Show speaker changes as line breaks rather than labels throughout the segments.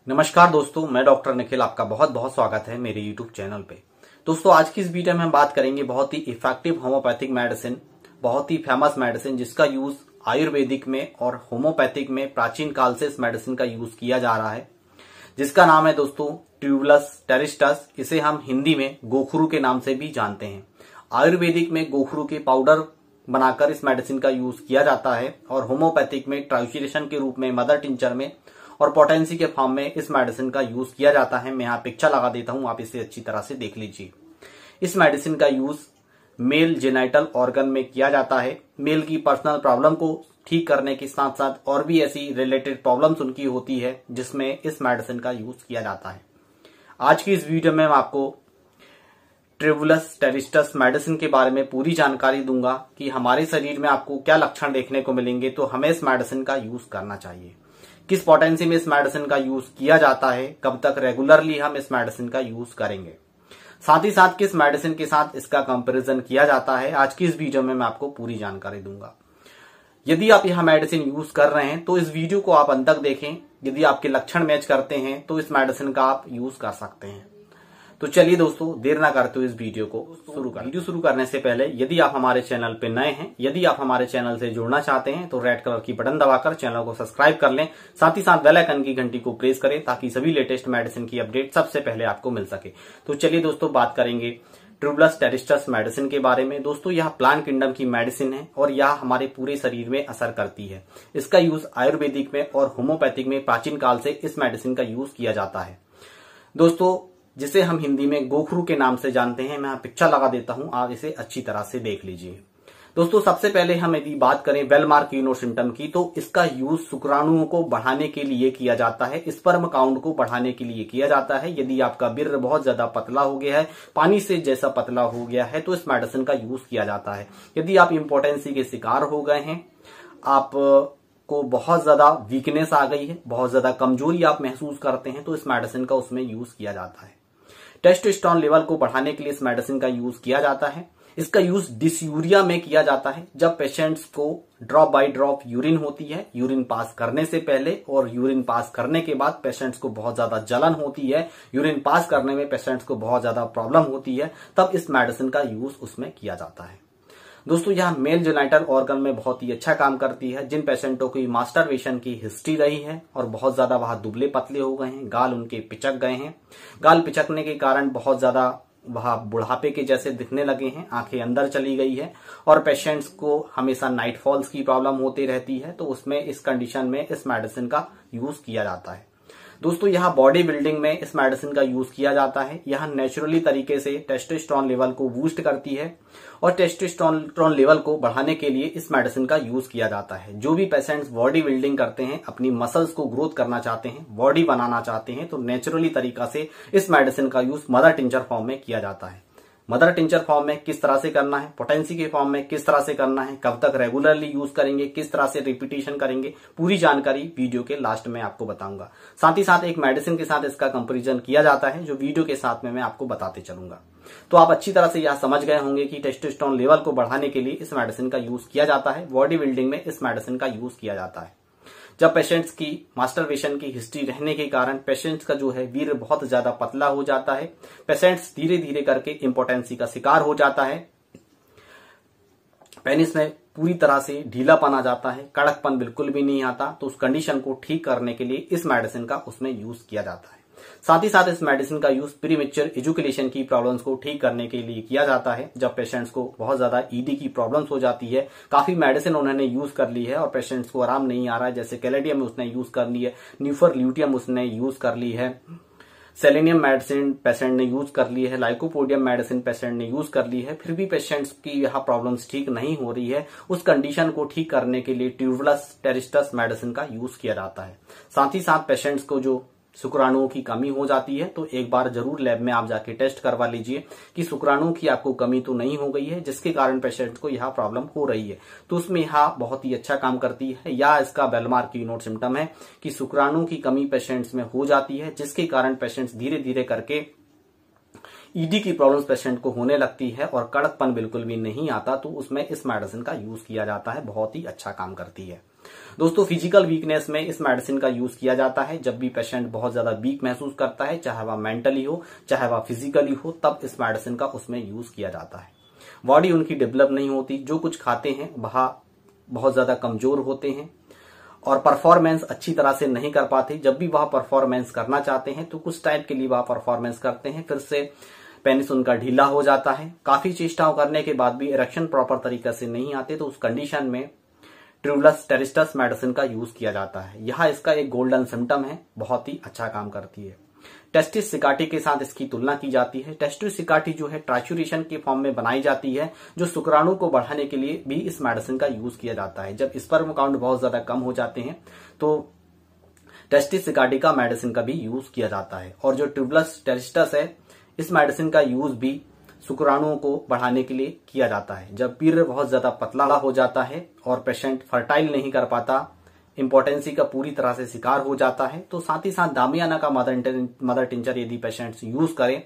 नमस्कार दोस्तों, मैं डॉक्टर निखिल आपका बहुत बहुत स्वागत है मेरे यूट्यूब चैनल पे। दोस्तों, आज की इस वीडियो में हम बात करेंगे बहुत ही इफेक्टिव होम्योपैथिक मेडिसिन, बहुत ही फेमस मेडिसिन जिसका यूज आयुर्वेदिक में और होम्योपैथिक में प्राचीन काल से इस मेडिसिन का यूज किया जा रहा है, जिसका नाम है दोस्तों ट्यूबुलस टेरिस्टस। इसे हम हिंदी में गोखरू के नाम से भी जानते हैं। आयुर्वेदिक में गोखरू के पाउडर बनाकर इस मेडिसिन का यूज किया जाता है और होम्योपैथिक में ट्राइचुरेशन के रूप में, मदर टिंचर में और पोटेंसी के फॉर्म में इस मेडिसिन का यूज किया जाता है। मैं यहाँ पिक्चर लगा देता हूं, आप इसे अच्छी तरह से देख लीजिए। इस मेडिसिन का यूज मेल जेनाइटल ऑर्गन में किया जाता है। मेल की पर्सनल प्रॉब्लम को ठीक करने के साथ साथ और भी ऐसी रिलेटेड प्रॉब्लम्स उनकी होती है जिसमें इस मेडिसिन का यूज किया जाता है। आज की इस वीडियो में मैं आपको ट्यूबुलस टेरिस्टस मेडिसिन के बारे में पूरी जानकारी दूंगा कि हमारे शरीर में आपको क्या लक्षण देखने को मिलेंगे तो हमें इस मेडिसिन का यूज करना चाहिए, किस पोटेंसी में इस मेडिसिन का यूज किया जाता है, कब तक रेगुलरली हम इस मेडिसिन का यूज करेंगे, साथ ही साथ किस मेडिसिन के साथ इसका कंपैरिजन किया जाता है। आज की इस वीडियो में मैं आपको पूरी जानकारी दूंगा। यदि आप यह मेडिसिन यूज कर रहे हैं तो इस वीडियो को आप अंत तक देखें। यदि आपके लक्षण मैच करते हैं तो इस मेडिसिन का आप यूज कर सकते हैं। तो चलिए दोस्तों, देर ना करते हुए इस वीडियो को शुरू करने से पहले यदि आप हमारे चैनल पे नए हैं, यदि आप हमारे चैनल से जुड़ना चाहते हैं तो रेड कलर की बटन दबाकर चैनल को सब्सक्राइब कर लें। साथ ही साथ बेल आइकन की घंटी को प्रेस करें ताकि सभी लेटेस्ट मेडिसिन की अपडेट सबसे पहले आपको मिल सके। तो चलिए दोस्तों, बात करेंगे ट्यूबुलस टेरिस्टस मेडिसिन के बारे में। दोस्तों, यह प्लांट किंगडम की मेडिसिन है और यह हमारे पूरे शरीर में असर करती है। इसका यूज आयुर्वेदिक में और होम्योपैथिक में प्राचीन काल से इस मेडिसिन का यूज किया जाता है दोस्तों, जिसे हम हिंदी में गोखरू के नाम से जानते हैं। मैं यहाँ पिक्चर लगा देता हूं, आप इसे अच्छी तरह से देख लीजिए। दोस्तों, सबसे पहले हम यदि बात करें वेलमार्किनो सिम्टम की तो इसका यूज शुक्राणुओं को बढ़ाने के लिए किया जाता है, स्पर्म काउंट को बढ़ाने के लिए किया जाता है। यदि आपका वीर्य बहुत ज्यादा पतला हो गया है, पानी से जैसा पतला हो गया है, तो इस मेडिसिन का यूज किया जाता है। यदि आप इम्पोर्टेंसी के शिकार हो गए हैं, आप को बहुत ज्यादा वीकनेस आ गई है, बहुत ज्यादा कमजोरी आप महसूस करते हैं, तो इस मेडिसिन का उसमें यूज किया जाता है। टेस्टोस्टेरोन लेवल को बढ़ाने के लिए इस मेडिसिन का यूज किया जाता है। इसका यूज डिसयूरिया में किया जाता है, जब पेशेंट्स को ड्रॉप बाय ड्रॉप यूरिन होती है, यूरिन पास करने से पहले और यूरिन पास करने के बाद पेशेंट्स को बहुत ज्यादा जलन होती है, यूरिन पास करने में पेशेंट्स को बहुत ज्यादा प्रॉब्लम होती है, तब इस मेडिसिन का यूज उसमें किया जाता है। दोस्तों, यह मेल जेनाइटल ऑर्गन में बहुत ही अच्छा काम करती है। जिन पेशेंटों की मास्टरबेशन की हिस्ट्री रही है और बहुत ज्यादा वह दुबले पतले हो गए हैं, गाल उनके पिचक गए हैं, गाल पिचकने के कारण बहुत ज्यादा वह बुढ़ापे के जैसे दिखने लगे हैं, आंखें अंदर चली गई है और पेशेंट्स को हमेशा नाइट फॉल्स की प्रॉब्लम होती रहती है, तो उसमें इस कंडीशन में इस मेडिसिन का यूज किया जाता है। दोस्तों, यह बॉडी बिल्डिंग में इस मेडिसिन का यूज किया जाता है। यह नेचुरली तरीके से टेस्टोस्टेरोन लेवल को बूस्ट करती है और टेस्टोस्टेरोन लेवल को बढ़ाने के लिए इस मेडिसिन का यूज किया जाता है। जो भी पेशेंट्स बॉडी बिल्डिंग करते हैं, अपनी मसल्स को ग्रोथ करना चाहते हैं, बॉडी बनाना चाहते हैं, तो नेचुरली तरीका से इस मेडिसिन का यूज मदर टिंचर फॉर्म में किया जाता है। मदर टिंचर फॉर्म में किस तरह से करना है, पोटेंसी के फॉर्म में किस तरह से करना है, कब तक रेगुलरली यूज करेंगे, किस तरह से रिपीटेशन करेंगे, पूरी जानकारी वीडियो के लास्ट में आपको बताऊंगा। साथ ही साथ एक मेडिसिन के साथ इसका कंपैरिजन किया जाता है, जो वीडियो के साथ में मैं आपको बताते चलूंगा। तो आप अच्छी तरह से यह समझ गए होंगे कि टेस्टोस्टेरोन लेवल को बढ़ाने के लिए इस मेडिसिन का यूज किया जाता है, बॉडी बिल्डिंग में इस मेडिसिन का यूज किया जाता है। जब पेशेंट्स की मास्टरबेशन की हिस्ट्री रहने के कारण पेशेंट्स का जो है वीर्य बहुत ज्यादा पतला हो जाता है, पेशेंट्स धीरे धीरे करके इम्पोर्टेंसी का शिकार हो जाता है, पेनिस में पूरी तरह से ढीलापन आ जाता है, कड़कपन बिल्कुल भी नहीं आता, तो उस कंडीशन को ठीक करने के लिए इस मेडिसिन का उसमें यूज किया जाता है। साथ ही साथ इस मेडिसिन का यूज प्रीमेच्योर एजुकेशन की प्रॉब्लम्स को ठीक करने के लिए किया जाता है। जब पेशेंट्स को बहुत ज्यादा ईडी की प्रॉब्लम्स हो जाती है, काफी मेडिसिन उन्होंने यूज कर ली है और पेशेंट्स को आराम नहीं आ रहा है, जैसे कैलेडियम उसने यूज कर ली है, न्यूफर ल्यूटियम उसने यूज कर ली है, सेलेनियम मेडिसिन पेशेंट ने यूज कर ली है, लाइकोपोडियम मेडिसिन पेशेंट ने यूज कर ली है, फिर भी पेशेंट्स की यह प्रॉब्लम्स ठीक नहीं हो रही है, उस कंडीशन को ठीक करने के लिए ट्यूबुलस टेरिस्टस मेडिसिन का यूज किया जाता है। साथ ही साथ पेशेंट्स को जो शुक्राणुओं की कमी हो जाती है, तो एक बार जरूर लैब में आप जाके टेस्ट करवा लीजिए कि शुक्राणुओं की आपको कमी तो नहीं हो गई है, जिसके कारण पेशेंट को यह प्रॉब्लम हो रही है। तो उसमें यह बहुत ही अच्छा काम करती है। या इसका वेलमार्किनो सिम्टम है कि शुक्राणुओं की कमी पेशेंट्स में हो जाती है, जिसके कारण पेशेंट्स धीरे धीरे करके ईडी की प्रॉब्लम्स पेशेंट को होने लगती है और कड़कपन बिल्कुल भी नहीं आता, तो उसमें इस मेडिसिन का यूज किया जाता है, बहुत ही अच्छा काम करती है। दोस्तों फिजिकल वीकनेस में इस मेडिसिन का यूज किया जाता है। जब भी पेशेंट बहुत ज्यादा वीक महसूस करता है, चाहे वह मेंटली हो चाहे वह फिजिकली हो, तब इस मेडिसिन का उसमें यूज किया जाता है। बॉडी उनकी डेवलप नहीं होती, जो कुछ खाते हैं वह बहुत ज्यादा कमजोर होते हैं और परफॉर्मेंस अच्छी तरह से नहीं कर पाते। जब भी वह परफॉर्मेंस करना चाहते हैं तो कुछ टाइम के लिए वह परफॉर्मेंस करते हैं, फिर से पेनिस उनका ढीला हो जाता है। काफी चेष्टाओं करने के बाद भी इरेक्शन प्रॉपर तरीके से नहीं आते, तो उस कंडीशन में ट्यूबुलस टेरिस्टस मेडिसिन का यूज किया जाता है। यह इसका एक गोल्डन सिम्टम है, बहुत ही अच्छा काम करती है। टेस्टिस सिकाटी के साथ इसकी तुलना की जाती है। टेस्टिस सिकाटी जो है ट्राइचुरेशन के फॉर्म में बनाई जाती है, जो शुक्राणु को बढ़ाने के लिए भी इस मेडिसिन का यूज किया जाता है। जब स्पर्म काउंट बहुत ज्यादा कम हो जाते हैं तो टेस्टिस सिकाटी का मेडिसिन का भी यूज किया जाता है। और जो ट्यूबुलस टेरिस्टस है, इस मेडिसिन का यूज भी शुक्राणुओं को बढ़ाने के लिए किया जाता है। जब वीर्य बहुत ज्यादा पतला हो जाता है और पेशेंट फर्टाइल नहीं कर पाता, इंपॉर्टेंसी का पूरी तरह से शिकार हो जाता है, तो साथ ही साथ दामियाना का मदर टिंचर यदि पेशेंट्स यूज करें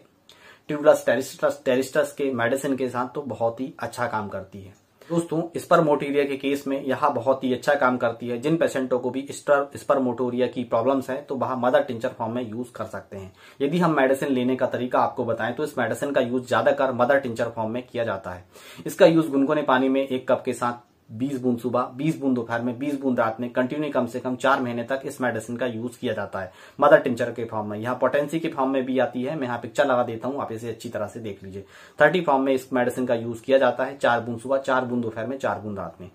ट्यूबुलस टेरिस्टस के मेडिसिन के साथ, तो बहुत ही अच्छा काम करती है। दोस्तों स्पर्मेटोरिया के केस में यह बहुत ही अच्छा काम करती है। जिन पेशेंटों को भी स्पर्मेटोरिया की प्रॉब्लम्स है, तो वह मदर टिंचर फॉर्म में यूज कर सकते हैं। यदि हम मेडिसिन लेने का तरीका आपको बताएं तो इस मेडिसिन का यूज ज्यादातर मदर टिंचर फॉर्म में किया जाता है। इसका यूज गुनगुने पानी में 1 कप के साथ 20 बूंद सुबह, 20 बूंद दोपहर में, 20 बूंद रात में कंटिन्यू कम से कम 4 महीने तक इस मेडिसिन का यूज किया जाता है मदर टिंचर के फॉर्म में। यहाँ पोटेंसी के फॉर्म में भी आती है, मैं यहाँ पिक्चर लगा देता हूँ, आप इसे अच्छी तरह से देख लीजिए। 30 फॉर्म में इस मेडिसिन का यूज किया जाता है। 4 बूंद सुबह, 4 बूंद दोपहर में, 4 बूंद रात में।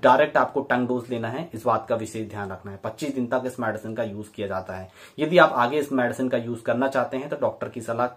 डायरेक्ट आपको टंग डोज लेना है, इस बात का विशेष ध्यान रखना है। 25 दिन तक इस मेडिसिन का यूज किया जाता है। यदि आप आगे इस मेडिसिन का यूज करना चाहते हैं तो डॉक्टर की सलाह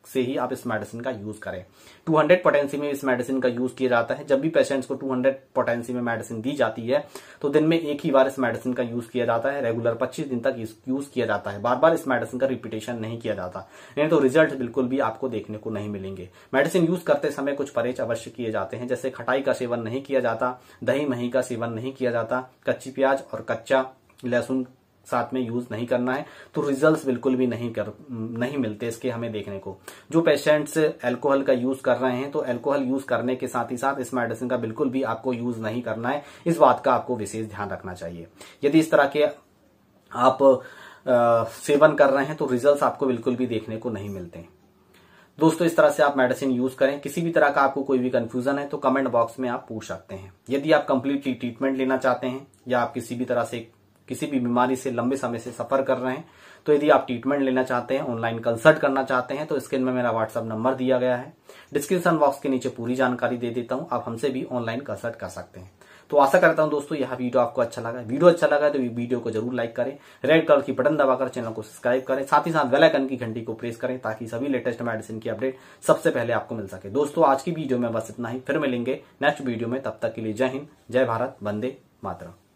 से ही आप इस मेडिसिन का यूज करें। 200 पोटेंसी में इस मेडिसिन का यूज किया जाता है। जब भी पेशेंट्स को 200 पोटेंसी में मेडिसिन दी जाती है तो दिन में एक ही बार इस मेडिसिन का यूज किया जाता है। रेगुलर 25 दिन तक यूज किया जाता है। बार बार इस मेडिसिन का रिपीटेशन नहीं किया जाता, नहीं तो रिजल्ट बिल्कुल भी आपको देखने को नहीं मिलेंगे। मेडिसिन यूज करते समय कुछ परहेज अवश्य किए जाते हैं, जैसे खटाई का सेवन नहीं किया जाता, दही मही का सेवन नहीं किया जाता, कच्ची प्याज और कच्चा लहसुन साथ में यूज नहीं करना है, तो रिजल्ट्स बिल्कुल भी नहीं मिलते इसके हमें देखने को। जो पेशेंट्स अल्कोहल का यूज कर रहे हैं, तो अल्कोहल यूज करने के साथ ही साथ इस मेडिसिन का बिल्कुल भी आपको यूज नहीं करना है, इस बात का आपको विशेष ध्यान रखना चाहिए। यदि इस तरह के आप सेवन कर रहे हैं तो रिजल्ट्स आपको बिल्कुल भी देखने को नहीं मिलते। दोस्तों इस तरह से आप मेडिसिन यूज करें। किसी भी तरह का आपको कोई भी कंफ्यूजन है तो कमेंट बॉक्स में आप पूछ सकते हैं। यदि आप कंप्लीटली ट्रीटमेंट लेना चाहते हैं या आप किसी भी तरह से किसी भी बीमारी से लंबे समय से सफर कर रहे हैं, तो यदि आप ट्रीटमेंट लेना चाहते हैं, ऑनलाइन कंसल्ट करना चाहते हैं, तो स्क्रीन में मेरा व्हाट्सएप नंबर दिया गया है। डिस्क्रिप्शन बॉक्स के नीचे पूरी जानकारी दे देता हूं, आप हमसे भी ऑनलाइन कंसल्ट कर सकते हैं। तो आशा करता हूं दोस्तों यह वीडियो आपको अच्छा लगा। वीडियो अच्छा लगा तो वीडियो को जरूर लाइक करें, रेड कलर की बटन दबाकर चैनल को सब्सक्राइब करें, साथ ही साथ बेल आइकन की घंटी को प्रेस करें ताकि सभी लेटेस्ट मेडिसिन की अपडेट सबसे पहले आपको मिल सके। दोस्तों आज की वीडियो में बस इतना ही, फिर मिलेंगे नेक्स्ट वीडियो में। तब तक के लिए जय हिंद, जय भारत, वंदे मातरम।